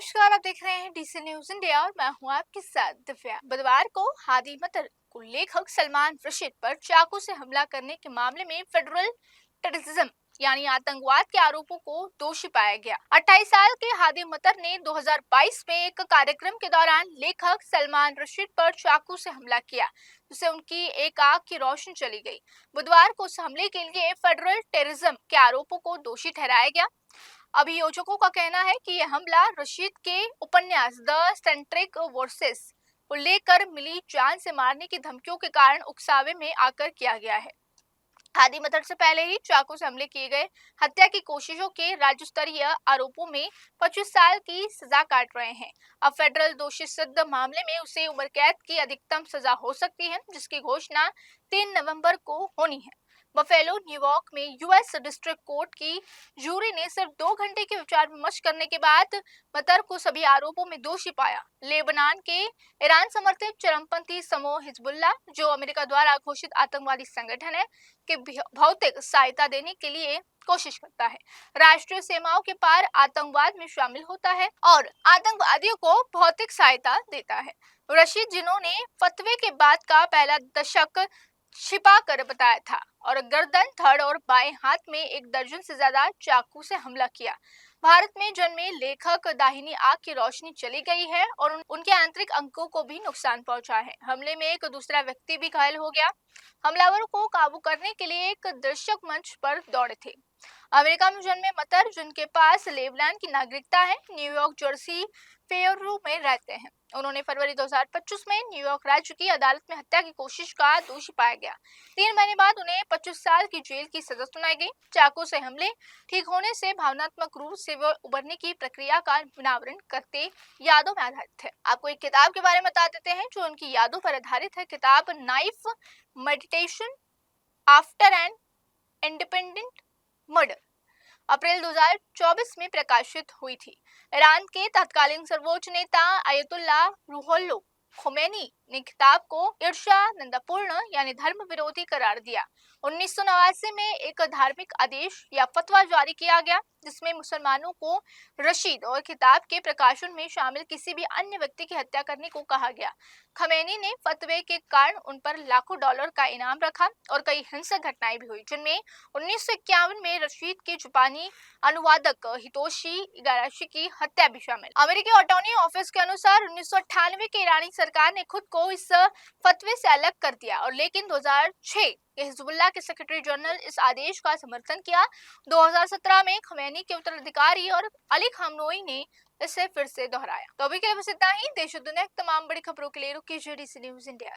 नमस्कार, आप देख रहे हैं डीसी न्यूज इंडिया और मैं हूं आपके साथ दिव्या। बुधवार को हादी मतर को लेखक सलमान रशीद पर चाकू से हमला करने के मामले में फेडरल टेररिज्म यानी आतंकवाद के आरोपों को दोषी पाया गया। 28 साल के हादी मतर ने 2022 में एक कार्यक्रम के दौरान लेखक सलमान रशीद पर चाकू से हमला किया, जिससे उनकी एक आंख की रोशनी चली गई। बुधवार को उस हमले के लिए फेडरल टेररिज्म के आरोपों को दोषी ठहराया गया। अभियोजकों का कहना है कि यह हमला रशीद के उपन्यास द सेंट्रिक वर्सेस को लेकर मिली जान से मारने की धमकियों के कारण उकसावे में आकर किया गया है। हादी मतर से पहले ही चाकू से हमले किए गए हत्या की कोशिशों के राज्य स्तरीय आरोपों में 25 साल की सजा काट रहे हैं। अब फेडरल दोषी सिद्ध मामले में उसे उम्र कैद की अधिकतम सजा हो सकती है, जिसकी घोषणा 3 नवंबर को होनी है। बफेलो, न्यूयॉर्क में यूएस डिस्ट्रिक्ट कोर्ट की जूरी ने सिर्फ 2 घंटे के विचार विमर्श करने के बाद मतर को सभी आरोपों में दोषी पाया। लेबनान के ईरान समर्थित चरमपंथी समूह हिजबुल्लाह, जो अमेरिका द्वारा घोषित आतंकवादी संगठन है, के भौतिक सहायता देने के लिए कोशिश करता है, राष्ट्रीय सीमाओं के पार आतंकवाद में शामिल होता है और आतंकवादियों को भौतिक सहायता देता है। रशीद, जिन्होंने फतवे के बाद का पहला दशक छिपा कर बताया था और गर्दन, धड़ और बाएं हाथ में 1 दर्जन से ज्यादा चाकू से हमला किया। भारत में जन्मे लेखक दाहिनी आंख की रोशनी चली गई है और उनके आंतरिक अंगों को भी नुकसान पहुंचा है। हमले में एक दूसरा व्यक्ति भी घायल हो गया। हमलावरों को काबू करने के लिए एक दर्शक मंच पर दौड़े थे। अमेरिका में जन्मे मतर, जिनके पास लेबनान की नागरिकता है, न्यूयॉर्क जर्सी फेयरू में रहते हैं। उन्होंने फरवरी 2025 में न्यूयॉर्क राज्य की अदालत में हत्या की कोशिश का दोषी पाया गया। 3 महीने बाद उन्हें 25 साल की जेल की सजा सुनाई गई। चाकू से हमले ठीक होने से भावनात्मक रूप से वो उबरने की प्रक्रिया का अनावरण करते यादों में आधारित है। आपको एक किताब के बारे में बता देते हैं जो उनकी यादों पर आधारित है। किताब knife meditation after an independent murder अप्रैल 2024 में प्रकाशित हुई थी। ईरान के तत्कालीन सर्वोच्च नेता अयतुल्लाह रूहुल्लाह खोमेनी ने किताब को ईर्ष्यानंदपूर्ण यानी धर्म विरोधी करार दिया। 1989 में एक धार्मिक आदेश या फतवा जारी किया गया, जिसमें मुसलमानों को रशीद और किताब के प्रकाशन में शामिल किसी भी अन्य व्यक्ति की हत्या करने को कहा गया। खमेनी ने फतवे के कारण उन पर लाखों डॉलर का इनाम रखा और कई हिंसक घटनाएं भी हुई, जिनमें 1951 में रशीद के जापानी अनुवादक हितोशी इगाराशी की हत्या भी शामिल। अमेरिकी अटॉर्नी ऑफिस के अनुसार 1998 के ईरानी सरकार ने खुद को इस फतवे से अलग कर दिया और लेकिन 2006 के हिजबुल्लाह के सेक्रेटरी जनरल इस आदेश का समर्थन किया। 2017 में खमेनी के उत्तराधिकारी और अली खामनोई ने इसे फिर से दोहराया। तो अभी के लिए बस इतना ही। देश और दुनिया की तमाम बड़ी खबरों के लिए रुकिए डीसी न्यूज इंडिया।